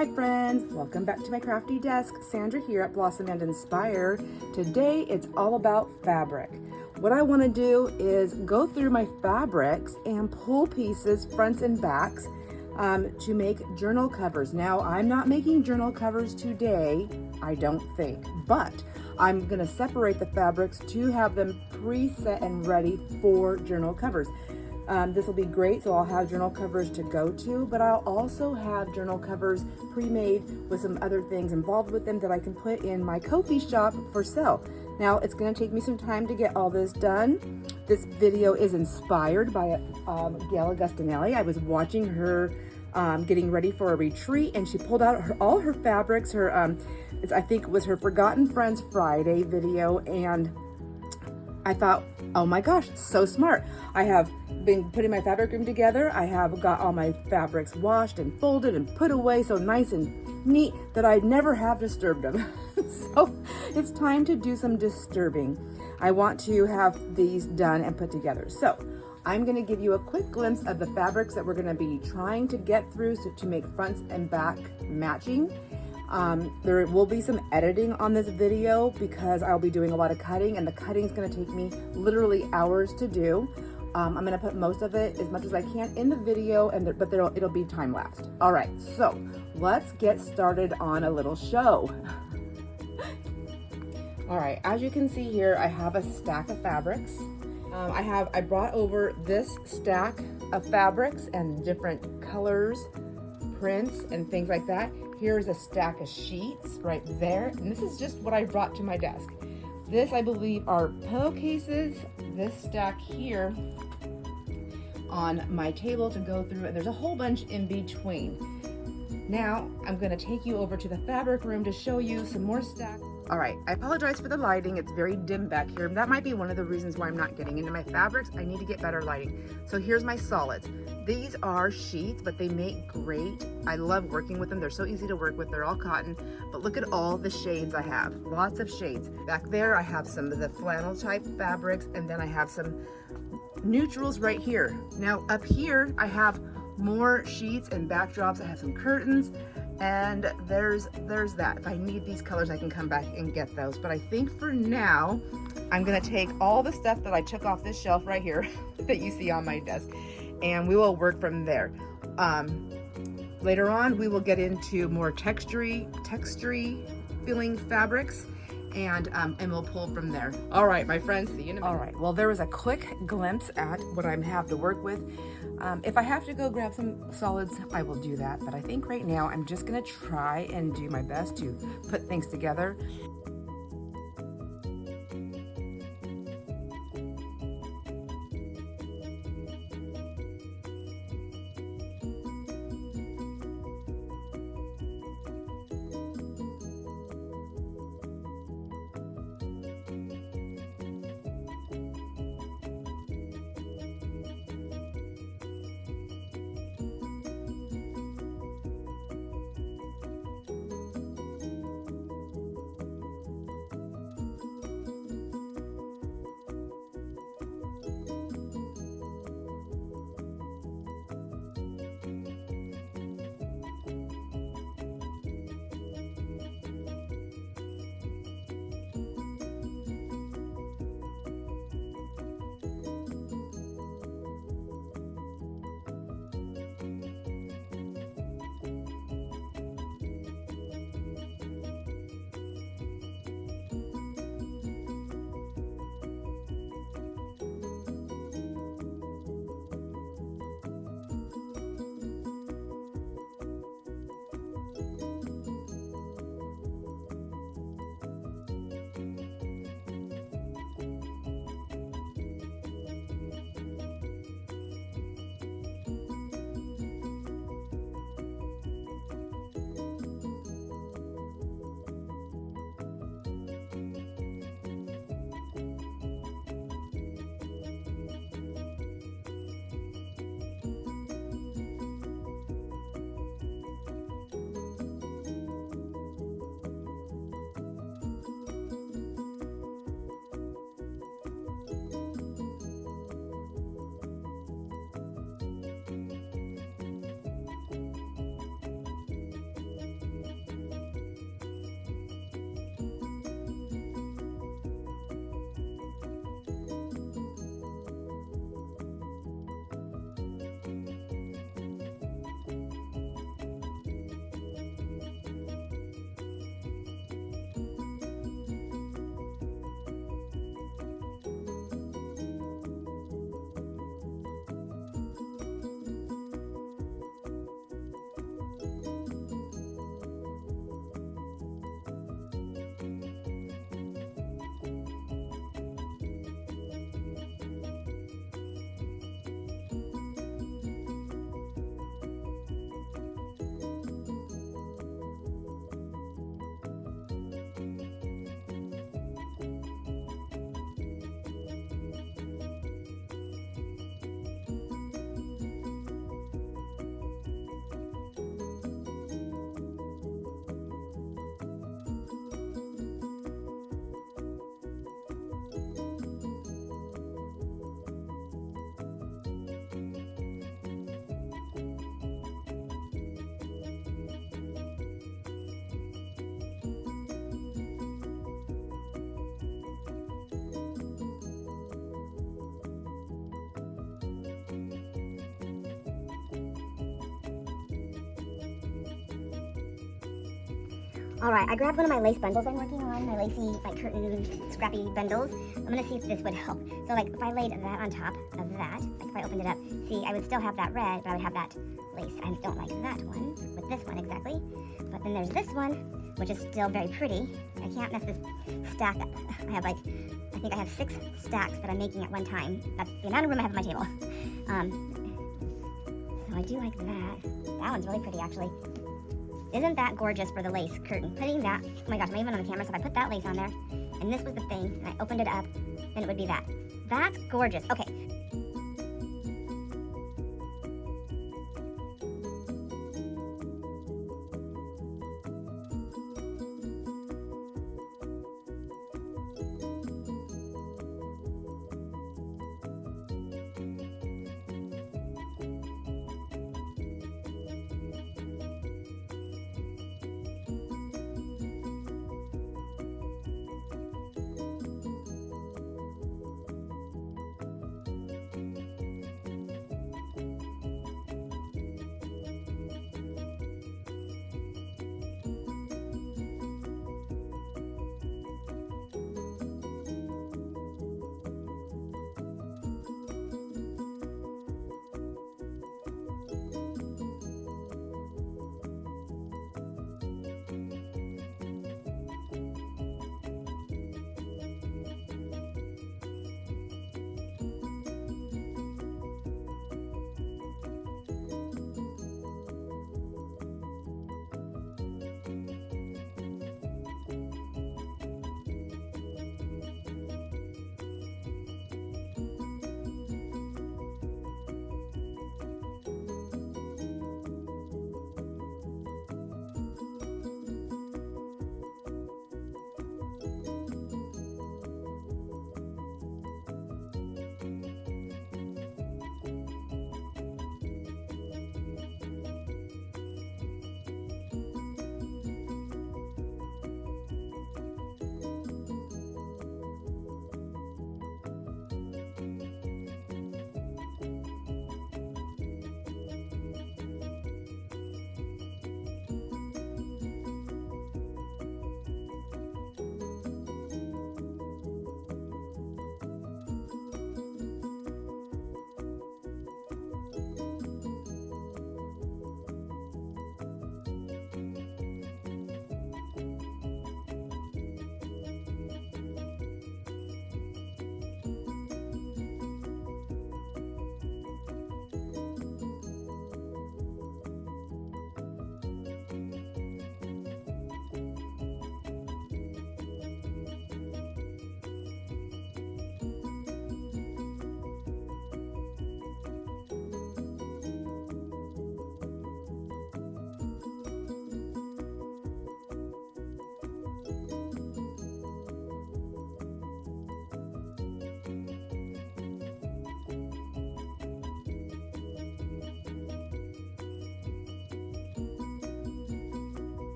Hi friends, welcome back to my crafty desk. Sandra here at Blossom and Inspire. Today it's all about fabric. What I want to do is go through my fabrics and pull pieces, fronts and backs, to make journal covers. Now, I'm not making journal covers today, I don't think, but I'm gonna separate the fabrics to have them preset and ready for journal covers. This will be great, so I'll have journal covers to go to, but I'll also have journal covers pre-made with some other things involved with them that I can put in my Ko-fi shop for sale. Now, it's gonna take me some time to get all this done. This video is inspired by Gayle. I was watching her getting ready for a retreat, and she pulled out all her fabrics. I think it was her Forgotten Friends Friday video, and I thought, oh my gosh, so smart. I have been putting my fabric room together. I have got all my fabrics washed and folded and put away so nice and neat that I never have disturbed them. So it's time to do some disturbing. I want to have these done and put together. So I'm gonna give you a quick glimpse of the fabrics that we're gonna be trying to get through to make fronts and back matching. There will be some editing on this video because I'll be doing a lot of cutting, and the cutting is going to take me literally hours to do. I'm going to put most of it, as much as I can, in the video, but it'll be time lapsed. All right, so let's get started on a little show. All right, as you can see here, I have a stack of fabrics. I brought over this stack of fabrics and different colors, prints, and things like that. Here's a stack of sheets right there, and this is just what I brought to my desk. This, I believe, are pillowcases. This stack here on my table to go through, and there's a whole bunch in between. Now, I'm gonna take you over to the fabric room to show you some more stacks. All right, I apologize for the lighting. It's very dim back here. That might be one of the reasons why I'm not getting into my fabrics. I need to get better lighting. So here's my solids. These are sheets, but they make great. I love working with them. They're so easy to work with. They're all cotton, but look at all the shades I have. Lots of shades. Back there, I have some of the flannel type fabrics, and then I have some neutrals right here. Now up here, I have more sheets and backdrops. I have some curtains, and there's that. If I need these colors, I can come back and get those. But I think for now, I'm gonna take all the stuff that I took off this shelf right here that you see on my desk, and we will work from there. Later on, we will get into more textury feeling fabrics, and we'll pull from there. All right, my friends, see you in a minute. All right, well, there was a quick glimpse at what I have to work with. If I have to go grab some solids, I will do that. But I think right now I'm just gonna try and do my best to put things together. All right, I grabbed one of my lace bundles I'm working on, my lacy, like curtain, scrappy bundles. I'm gonna see if this would help. So like if I laid that on top of that, like if I opened it up, see, I would still have that red, but I would have that lace. I don't like that one with this one exactly. But then there's this one, which is still very pretty. I can't mess this stack up. I have like, I think I have 6 stacks that I'm making at one time. That's the amount of room I have at my table. So I do like that. That one's really pretty actually. Isn't that gorgeous for the lace curtain? Putting that, oh my gosh, I'm even on the camera, so if I put that lace on there, and this was the thing, and I opened it up, then it would be that. That's gorgeous. Okay.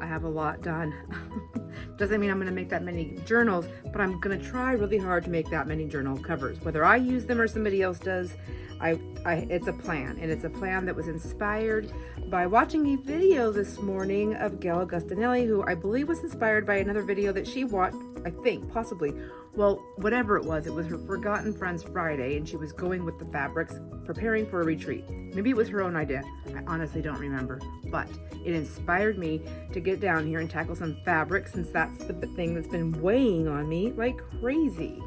I have a lot done. Doesn't mean I'm going to make that many journals, but I'm going to try really hard to make that many journal covers. Whether I use them or somebody else does, it's a plan, and it's a plan that was inspired by watching a video this morning of Gayle who I believe was inspired by another video that she watched, I think, possibly. Well, whatever it was her Forgotten Friends Friday, and she was going with the fabrics, preparing for a retreat. Maybe it was her own idea. I honestly don't remember, but it inspired me to get down here and tackle some fabric, since that's the thing that's been weighing on me like crazy.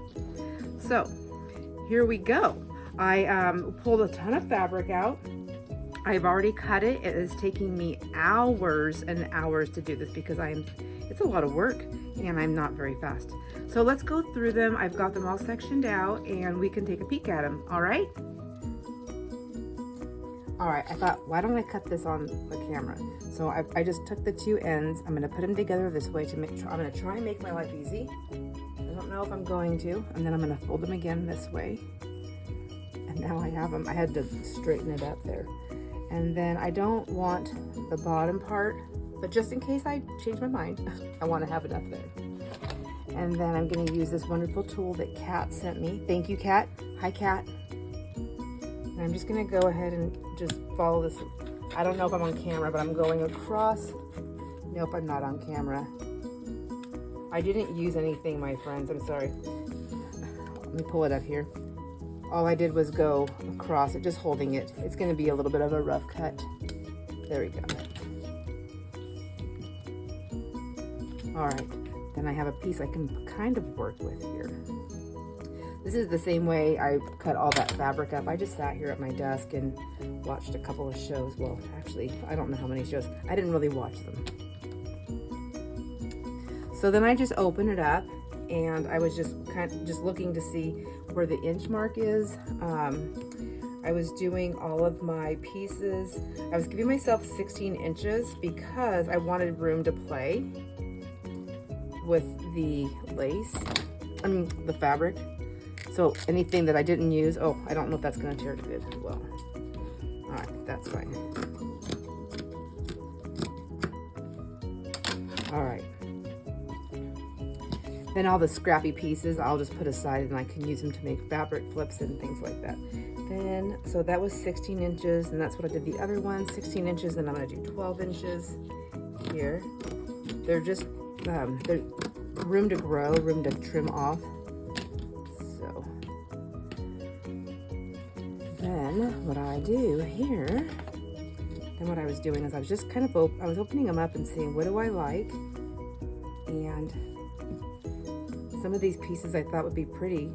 So here we go. I pulled a ton of fabric out. I've already cut it. It is taking me hours and hours to do this because it's a lot of work. and I'm not very fast. So let's go through them. I've got them all sectioned out and we can take a peek at them, all right? All right, I thought, why don't I cut this on the camera? So I just took the two ends. I'm gonna put them together this way to make sure, I'm gonna try and make my life easy. I don't know if I'm going to, and then I'm gonna fold them again this way. And now I have them. I had to straighten it up there. And then I don't want the bottom part, but just in case I change my mind, I wanna have it up there. And then I'm gonna use this wonderful tool that Kat sent me. Thank you, Kat. Hi, Kat. And I'm just gonna go ahead and just follow this. I don't know if I'm on camera, but I'm going across. Nope, I'm not on camera. I didn't use anything, my friends, I'm sorry. Let me pull it up here. All I did was go across it, just holding it. It's gonna be a little bit of a rough cut. There we go. All right, then I have a piece I can kind of work with here. This is the same way I cut all that fabric up. I just sat here at my desk and watched a couple of shows. Well, actually, I don't know how many shows. I didn't really watch them. So then I just open it up and I was just looking to see where the inch mark is. I was doing all of my pieces. I was giving myself 16 inches because I wanted room to play with the lace, the fabric. So anything that I didn't use, oh, I don't know if that's gonna tear good. Well, all right, that's fine. All right. Then all the scrappy pieces, I'll just put aside and I can use them to make fabric flips and things like that. Then, so that was 16 inches and that's what I did the other one, 16 inches, and I'm gonna do 12 inches here. They're just, they're room to grow, room to trim off. Then what I do here, then what I was doing is I was just kind of, I was opening them up and seeing what do I like. And some of these pieces I thought would be pretty,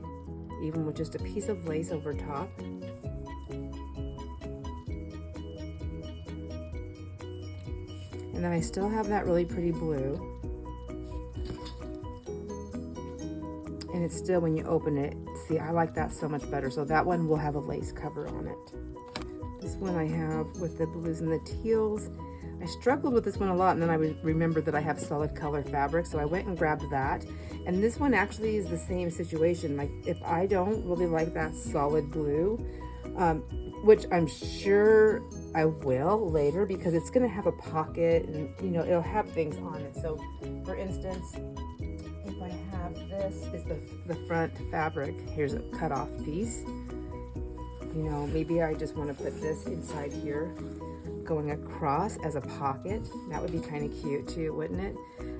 even with just a piece of lace over top. And then I still have that really pretty blue. And it's still, when you open it, see, I like that so much better. So that one will have a lace cover on it. This one I have with the blues and the teals. I struggled with this one a lot, and then I remembered that I have solid color fabric, so I went and grabbed that. And this one actually is the same situation. Like, if I don't really like that solid blue, which I'm sure I will later, because it's gonna have a pocket and, you know, it'll have things on it. So for instance, if I have this is the front fabric, here's a cut off piece. You know, maybe I just want to put this inside here, going across as a pocket. That would be kind of cute too, wouldn't it?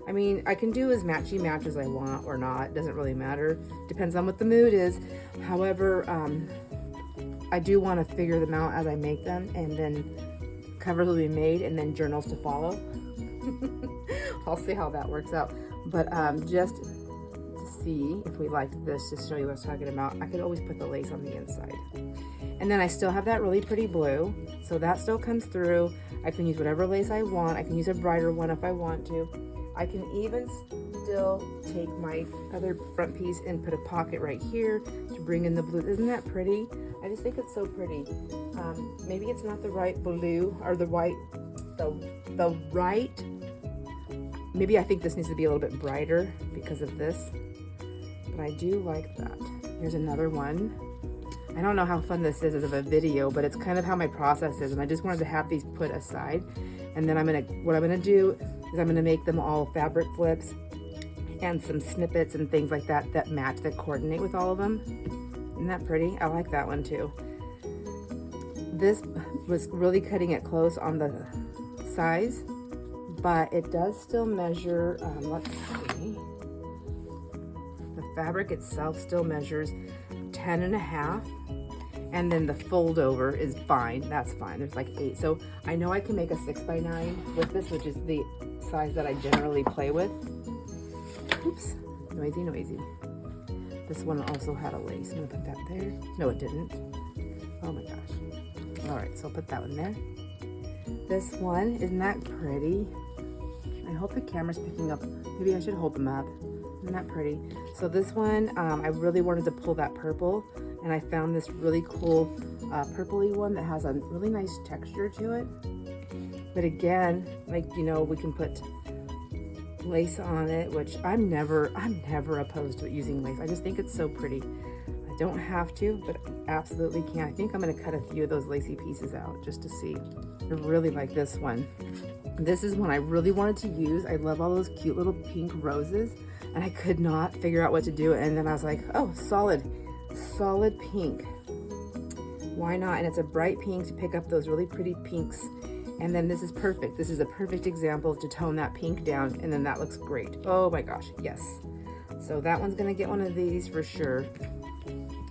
I mean, I can do as matchy match as I want or not. It doesn't really matter. Depends on what the mood is. However, I do want to figure them out as I make them, and then covers will be made and then journals to follow. I'll see how that works out. But just to see if we liked this, to show you what I was talking about, I could always put the lace on the inside. And then I still have that really pretty blue, so that still comes through. I can use whatever lace I want. I can use a brighter one if I want to. I can even still take my other front piece and put a pocket right here to bring in the blue. Isn't that pretty? I just think it's so pretty. Maybe it's not the right blue or the right, maybe I think this needs to be a little bit brighter because of this, but I do like that. Here's another one. I don't know how fun this is as a video, but it's kind of how my process is, and I just wanted to have these put aside. And then what I'm gonna do is I'm gonna make them all fabric flips and some snippets and things like that that match, that coordinate with all of them. Isn't that pretty? I like that one too. This was really cutting it close on the size, but it does still measure, let's see. The fabric itself still measures 10.5, and then the fold over is fine. That's fine. There's like 8. So I know I can make a 6x9 with this, which is the size that I generally play with. Oops, noisy, noisy. This one also had a lace. I'm gonna put that there. No, it didn't. Oh my gosh. All right, so I'll put that one there. This one, isn't that pretty? I hope the camera's picking up. Maybe I should hold them up. Isn't that pretty? So this one, I really wanted to pull that purple, and I found this really cool purpley one that has a really nice texture to it. But again, like, you know, we can put lace on it, which I'm never opposed to using lace. I just think it's so pretty. I don't have to, but absolutely can. I think I'm gonna cut a few of those lacy pieces out just to see. I really like this one. This is one I really wanted to use. I love all those cute little pink roses, and I could not figure out what to do. And then I was like, oh, solid pink. Why not? And it's a bright pink to pick up those really pretty pinks. And then this is perfect. This is a perfect example to tone that pink down, and then that looks great. Oh my gosh, yes. So that one's gonna get one of these for sure.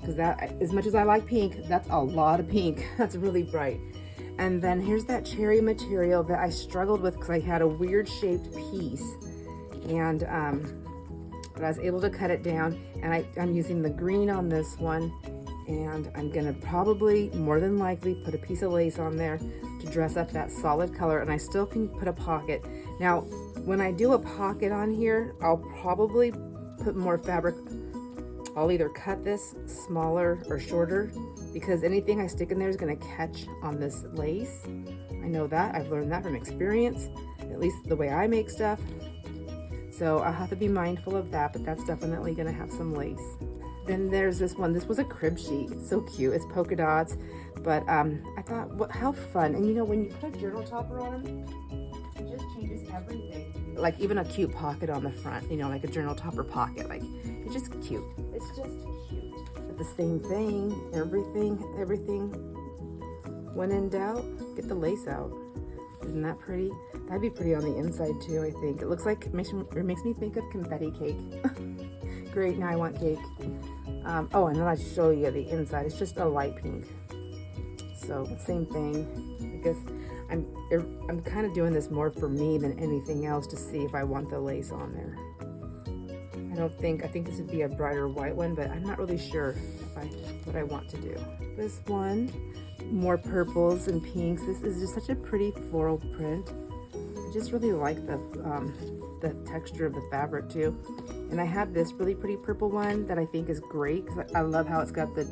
Because that, as much as I like pink, that's a lot of pink. That's really bright. And then here's that cherry material that I struggled with because I had a weird shaped piece. And but I was able to cut it down, and I'm using the green on this one. And I'm gonna probably, more than likely, put a piece of lace on there to dress up that solid color, and I still can put a pocket. Now, when I do a pocket on here, I'll probably put more fabric. I'll either cut this smaller or shorter, because anything I stick in there is gonna catch on this lace. I know that, I've learned that from experience, at least the way I make stuff. So I'll have to be mindful of that, but that's definitely gonna have some lace. Then there's this one. This was a crib sheet. It's so cute. It's polka dots, but I thought, how fun. And you know, when you put a journal topper on them, it just changes everything. Like even a cute pocket on the front, you know, like a journal topper pocket. Like, it's just cute. It's just cute. But the same thing, everything, when in doubt, get the lace out. Isn't that pretty? That'd be pretty on the inside too, I think. It looks like, it makes me think of confetti cake. Great, now I want cake. Oh, and then I'll show you the inside. It's just a light pink. So same thing. I guess I'm kind of doing this more for me than anything else to see if I want the lace on there. I think this would be a brighter white one, but I'm not really sure what I want to do. This one, more purples and pinks. This is just such a pretty floral print. I just really like the texture of the fabric too. And I have this really pretty purple one that I think is great because I love how it's got the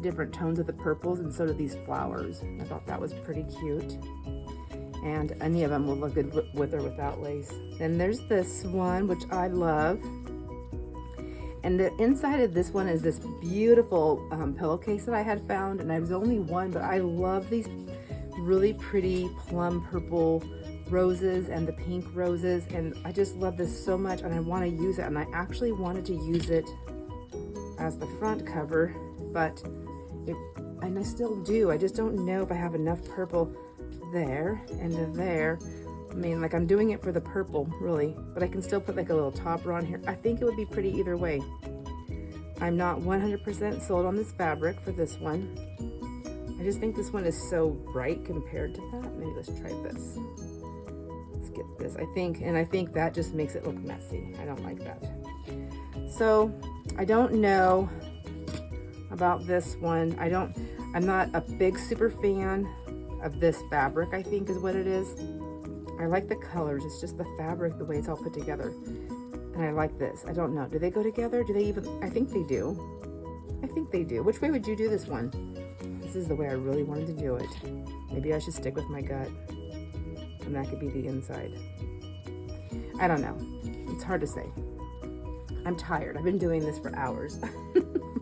different tones of the purples, and so do these flowers. I thought that was pretty cute. And any of them will look good with or without lace. Then there's this one, which I love. And the inside of this one is this beautiful pillowcase that I had found, and I was only one, but I love these really pretty plum purple roses and the pink roses, and I just love this so much, and I want to use it. And I actually wanted to use it as the front cover, and I still do. I just don't know if I have enough purple there and there. I mean, like, I'm doing it for the purple really, but I can still put like a little topper on here. I think it would be pretty either way. I'm not 100% sold on this fabric for this one. I just think this one is so bright compared to that. Maybe let's try this. Let's get this. I think that just makes it look messy. I don't like that. So I don't know about this one. I'm not a big super fan of this fabric, I think is what it is. I like the colors. It's just the fabric, the way it's all put together. And I like this. I don't know. Do they go together? Do they even? I think they do. I think they do. Which way would you do this one? This is the way I really wanted to do it. Maybe I should stick with my gut. And that could be the inside. I don't know. It's hard to say. I'm tired. I've been doing this for hours.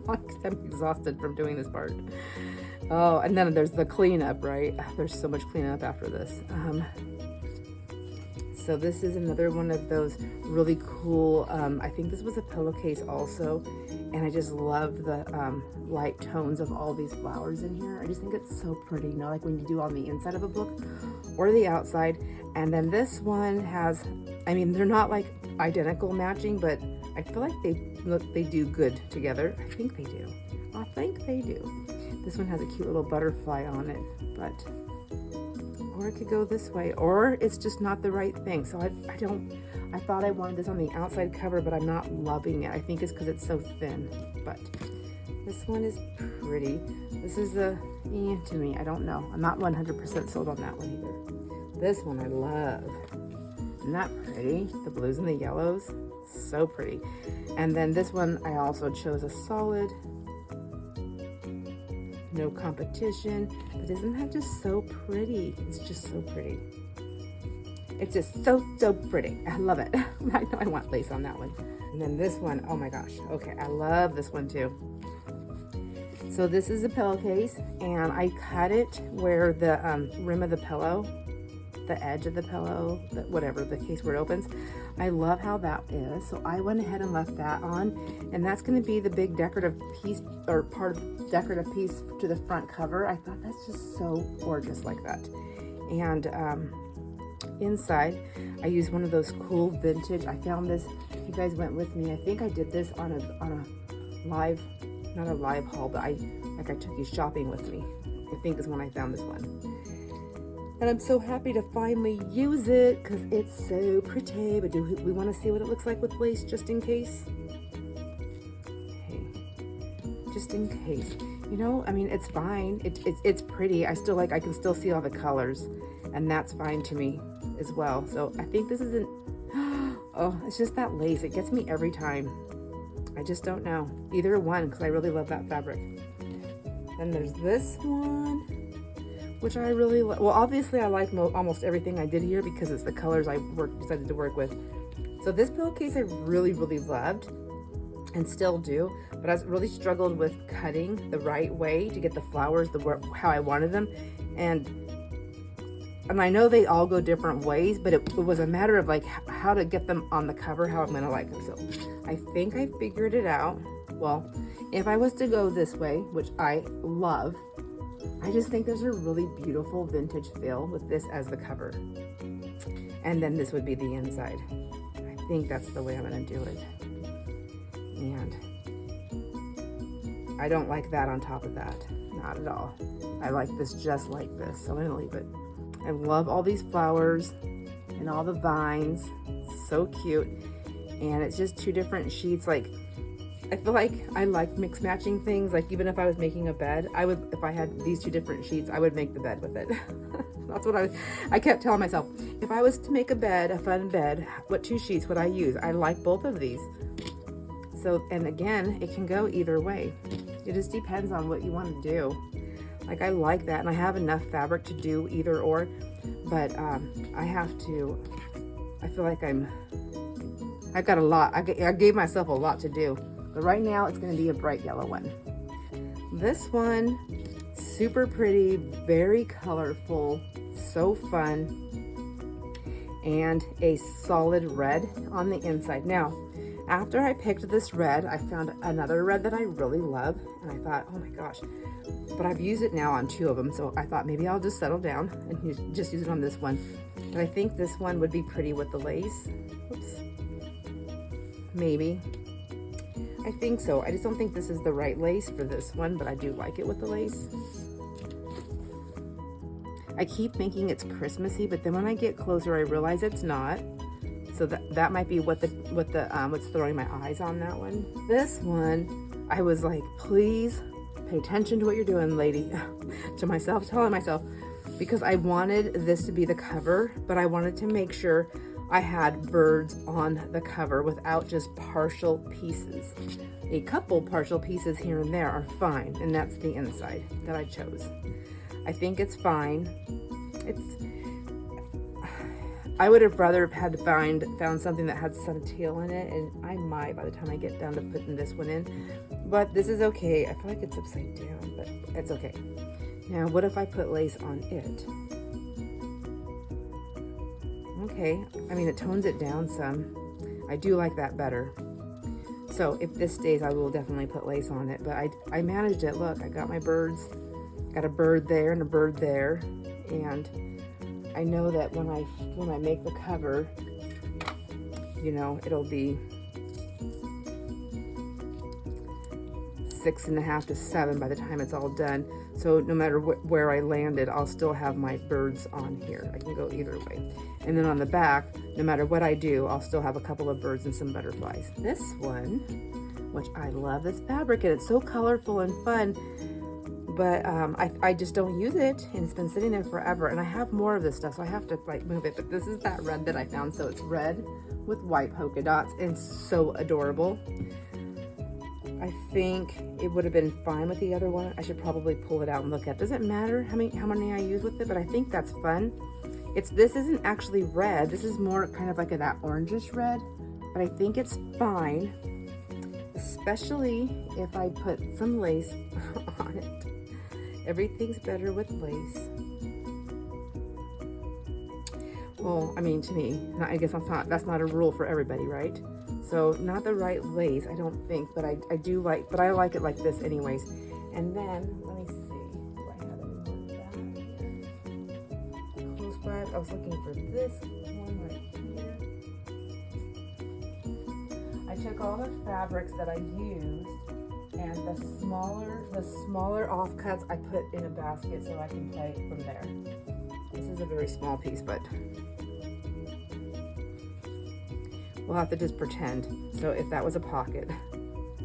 I'm exhausted from doing this part. Oh, and then there's the cleanup, right? There's so much cleanup after this. So this is another one of those really cool, I think this was a pillowcase also, and I just love the light tones of all these flowers in here. I just think it's so pretty, you know, like when you do on the inside of a book or the outside. And then this one has, I mean, they're not like identical matching, but I feel like they do good together. I think they do. I think they do. This one has a cute little butterfly on it, or it could go this way, or it's just not the right thing. So I thought I wanted this on the outside cover, but I'm not loving it. I think it's because it's so thin, but this one is pretty. This is to me, I don't know. I'm not 100% sold on that one either. This one I love. Isn't that pretty? The blues and the yellows, so pretty. And then this one, I also chose a solid, no competition, but isn't that just so pretty? It's just so pretty. It's just so pretty. I love it. I know I want lace on that one. And then this one, oh my gosh. Okay, I love this one too. So this is a pillowcase, and I cut it where the rim of the pillow, the edge of the pillow, whatever, the case where it opens. I love how that is. So I went ahead and left that on, and that's going to be the big decorative piece, or part of decorative piece to the front cover. I thought that's just so gorgeous like that. And inside, I used one of those cool vintage. I found this. You guys went with me. I think I did this on a live, not a live haul, but I took you shopping with me. I think is when I found this one. And I'm so happy to finally use it because it's so pretty. But do we want to see what it looks like with lace just in case? Okay. Just in case. You know, I mean, it's fine. It's pretty. I can still see all the colors, and that's fine to me as well. So I think this isn't, oh, it's just that lace. It gets me every time. I just don't know. Either one, because I really love that fabric. Then there's this one, which I really love. Well, obviously I like almost everything I did here because it's the colors I decided to work with. So this pillowcase I really loved and still do, but I really struggled with cutting the right way to get the flowers how I wanted them. And I know they all go different ways, but it was a matter of like how to get them on the cover, how I'm gonna like them. So I think I figured it out. Well, if I was to go this way, which I love, I just think there's a really beautiful vintage feel with this as the cover. And then this would be the inside. I think that's the way I'm gonna do it. And I don't like that on top of that, not at all. I like this just like this, so I'm gonna leave it. I love all these flowers and all the vines. It's so cute. And it's just two different sheets. Like, I feel like I like mix matching things. Like even if I was making a bed, if I had these two different sheets, I would make the bed with it. That's what I kept telling myself. If I was to make a bed, a fun bed, what two sheets would I use? I like both of these. So, and again, it can go either way. It just depends on what you want to do. Like I like that, and I have enough fabric to do either or, but I feel like I've got a lot. I gave myself a lot to do, but right now it's going to be a bright yellow one. This one, super pretty, very colorful, so fun, and a solid red on the inside. Now, after I picked this red, I found another red that I really love, and I thought, oh my gosh, but I've used it now on two of them, so I thought maybe I'll just settle down and just use it on this one. But I think this one would be pretty with the lace. Oops. Maybe. I think so. I just don't think this is the right lace for this one, but I do like it with the lace. I keep thinking it's Christmassy, but then when I get closer, I realize it's not. So that might be what's throwing my eyes on that one. This one, I was like, please pay attention to what you're doing, lady. To myself, telling myself, because I wanted this to be the cover, but I wanted to make sure I had birds on the cover without just partial pieces. A couple partial pieces here and there are fine, and that's the inside that I chose. I think it's fine. I would have rather had found something that had some teal in it, and I might by the time I get down to putting this one in. But this is okay. I feel like it's upside down, but it's okay. Now, what if I put lace on it? Okay, I mean, it tones it down some. I do like that better. So if this stays, I will definitely put lace on it, but I managed it. Look, I got my birds. Got a bird there and a bird there, and I know that when I make the cover, you know, it'll be 6.5 to 7 by the time it's all done. So no matter where I landed, I'll still have my birds on here. I can go either way. And then on the back, no matter what I do, I'll still have a couple of birds and some butterflies. This one, which I love this fabric, and it's so colorful and fun, but I just don't use it, and it's been sitting there forever, and I have more of this stuff, so I have to like move it. But this is that red that I found, so it's red with white polka dots, and so adorable. I think it would have been fine with the other one. I should probably pull it out and look at. Does it matter how many I use with it? But I think that's fun. This isn't actually red. This is more kind of like that orangish red, but I think it's fine, especially if I put some lace on it. Everything's better with lace. Well, I mean, to me, I guess that's not a rule for everybody, right? So not the right lace, I don't think, but I do like, but I like it like this anyways. And then, let me see, do I have any more back here? Close by, I was looking for this one right here. I took all the fabrics that I used, and the smaller offcuts I put in a basket so I can play from there. This is a very small piece, but we'll have to just pretend. So if that was a pocket,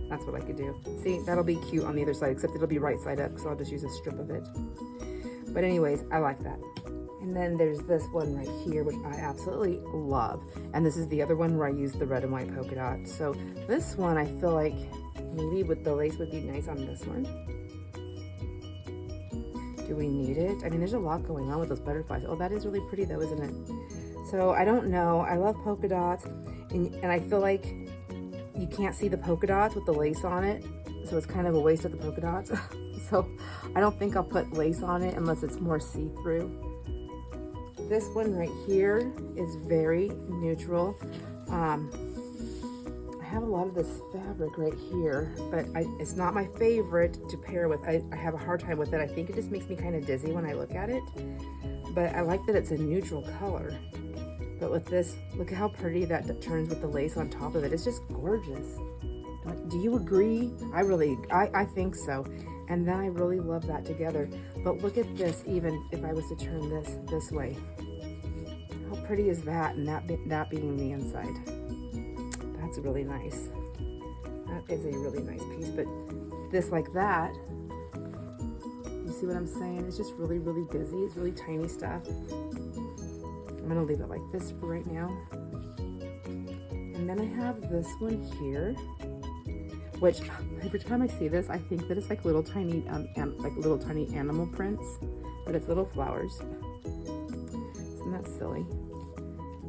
that's what I could do. See, that'll be cute on the other side, except it'll be right side up, so I'll just use a strip of it. But anyways, I like that. And then there's this one right here, which I absolutely love. And this is the other one where I use the red and white polka dot. So this one, I feel like maybe with the lace would be nice on this one. Do we need it? I mean, there's a lot going on with those butterflies. Oh, that is really pretty though, isn't it? So I don't know. I love polka dots. And I feel like you can't see the polka dots with the lace on it, so it's kind of a waste of the polka dots. So I don't think I'll put lace on it unless it's more see-through. This one right here is very neutral. I have a lot of this fabric right here, but it's not my favorite to pair with. I have a hard time with it. I think it just makes me kind of dizzy when I look at it, but I like that it's a neutral color. But with this, look at how pretty that turns with the lace on top of it. It's just gorgeous. Do you agree? I think so. And then I really love that together. But look at this, even if I was to turn this way. How pretty is that? And that being the inside. That's really nice. That is a really nice piece. But this like that, you see what I'm saying? It's just really, really busy. It's really tiny stuff. I'm gonna leave it like this for right now. And then I have this one here, which every time I see this, I think that it's like little tiny, little tiny animal prints, but it's little flowers. Isn't that silly?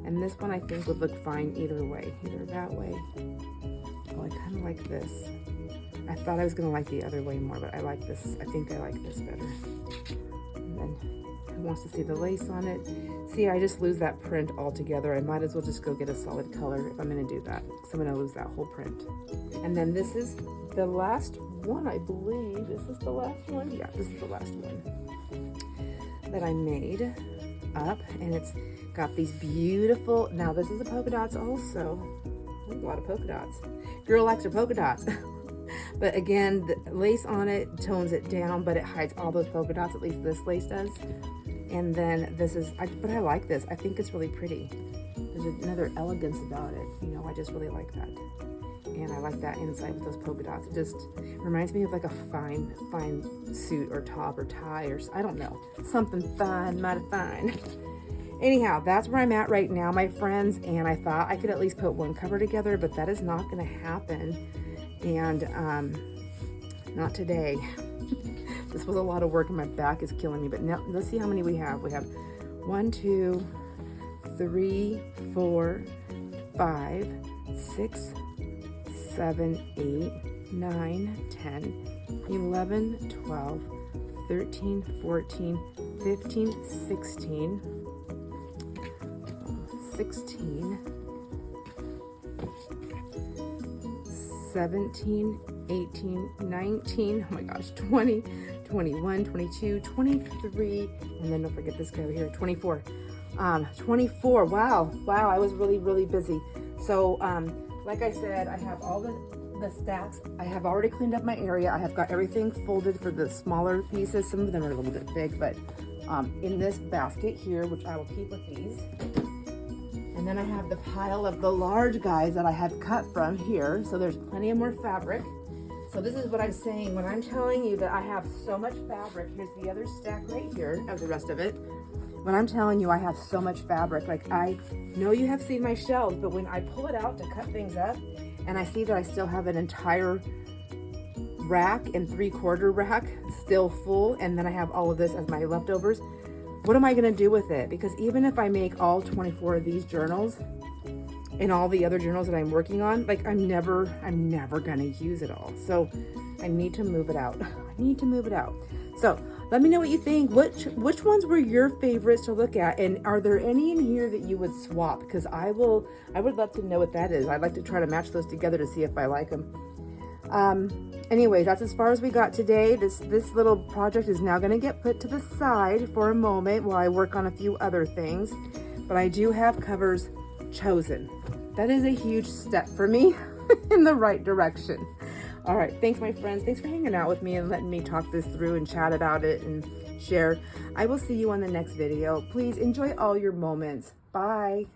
And this one I think would look fine either way, either that way. Oh, I kind of like this. I thought I was gonna like the other way more, but I like this. I think I like this better. And then who wants to see the lace on it? See, I just lose that print altogether. I might as well just go get a solid color if I'm gonna do that, because I'm gonna lose that whole print. And then this is the last one, I believe. Is this the last one? Yeah, this is the last one that I made up, and it's got these beautiful, now this is a polka dots also. A lot of polka dots. Girl likes her polka dots. But again, the lace on it tones it down, but it hides all those polka dots, at least this lace does. And then this is, but I like this. I think it's really pretty. There's another elegance about it. You know, I just really like that. And I like that inside with those polka dots. It just reminds me of like a fine suit or top or tie or, I don't know, something fine, mighty fine. Anyhow, that's where I'm at right now, my friends. And I thought I could at least put one cover together, but that is not gonna happen. And not today. This was a lot of work and my back is killing me, but now let's see how many we have. We have 1, 2, 3, 4, 5, 6, 7, 8, 9, 10, 11, 12, 13, 14, 15, 16, 16, 17, 18, 19, oh my gosh, 20, 21, 22, 23, and then don't forget this guy over here, 24. 24, wow, I was really busy. So, like I said, I have all the stacks. I have already cleaned up my area. I have got everything folded for the smaller pieces. Some of them are a little bit big, but in this basket here, which I will keep with these. And then I have the pile of the large guys that I had cut from here. So there's plenty of more fabric. So this is what I'm saying when I'm telling you that I have so much fabric. Here's the other stack right here of the rest of it. When I'm telling you I have so much fabric, like I know you have seen my shelves, but when I pull it out to cut things up and I see that I still have an entire rack and 3/4 rack still full, and then I have all of this as my leftovers, what am I gonna do with it? Because even if I make all 24 of these journals and all the other journals that I'm working on, like I'm never gonna use it all. So I need to move it out. I need to move it out. So let me know what you think. Which ones were your favorites to look at? And are there any in here that you would swap? Because I would love to know what that is. I'd like to try to match those together to see if I like them. Anyways, that's as far as we got today. This little project is now going to get put to the side for a moment while I work on a few other things. But I do have covers chosen. That is a huge step for me in the right direction. All right, thanks my friends. Thanks for hanging out with me and letting me talk this through and chat about it and share. I will see you on the next video. Please enjoy all your moments. Bye.